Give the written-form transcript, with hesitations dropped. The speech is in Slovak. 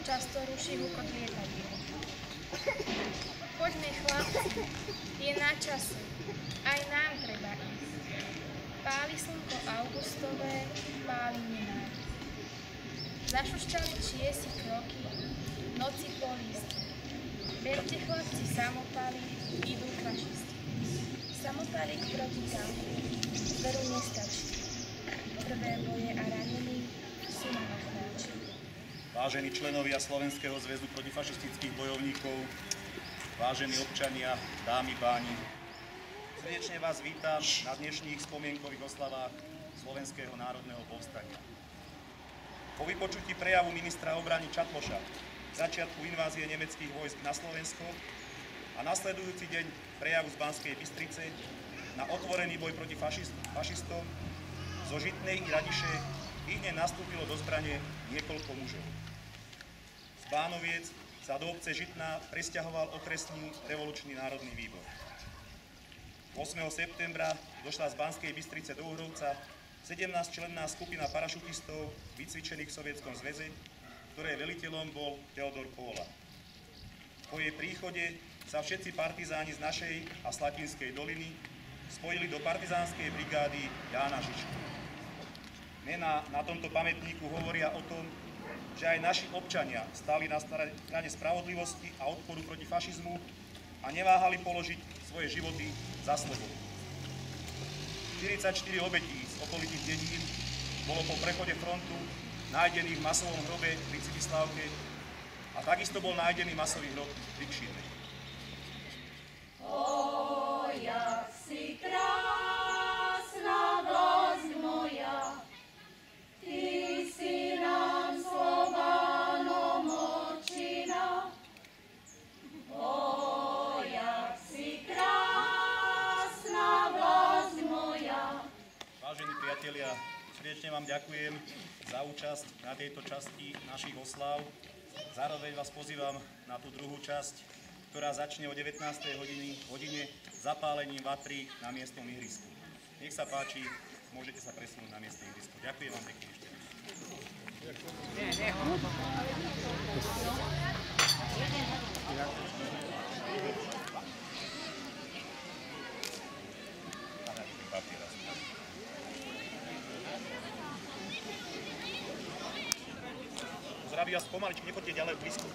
často ruší hukot lietadiel. Poďme, chlapci, je na čase, aj nám treba ísť. Páli slnko augustové, páli nenáď. Zašušťali čiesi kroky, noci po lístku. Berte, chlapci, samopaly, idú fašisti. Samopalík proti tanku, veru nestačí. Prvé boje a ranení sú na ochráči. Vážení členovia Slovenského zväzu protifašistických bojovníkov, vážení občania, dámy, páni, srdečne vás vítam na dnešných spomienkových oslavách Slovenského národného povstania. Po vypočutí prejavu ministra obrany Čatloša k začiatku invázie nemeckých vojsk na Slovensko a nasledujúci deň prejavu z Banskej Bystrice na otvorený boj proti fašistom zo Žitnej i Radiše hneď nastúpilo do zbrane niekoľko mužov. Z Bánoviec sa do obce Žitná presťahoval okresný revolučný národný výbor. 8. septembra došla z Banskej Bystrice do Uhrovca 17-členná skupina parašutistov vycvičených v Sovietskom zväze, ktorej veliteľom bol Teodor Póla. Po jej príchode sa všetci partizáni z našej a Slatinskej doliny spojili do partizánskej brigády Jána Žižku. Mená na tomto pamätníku hovoria o tom, že aj naši občania stáli na strane spravodlivosti a odporu proti fašizmu a neváhali položiť svoje životy za slobodu. 44 obetí z okolitých dedín bolo po prechode frontu nájdených v masovom hrobe pri Cibislávke a takisto bol nájdený masový hrob pri Kšírnej. O, jak si krásna vlast moja, ty si nám Slovanom očina. O, jak si krásna vlast moja. Vážení priatelia, srdečne vám ďakujem za účasť na tejto časti našich oslav. Zároveň vás pozývam na tú druhú časť, ktorá začne o 19. hodine zapálením vatry na miestnom ihrisku. Nech sa páči, môžete sa presunúť na miestne ihrisko. Ďakujem vám pekne ešte. Zdraví vás pomaličky, nepoďte ďalej blízko.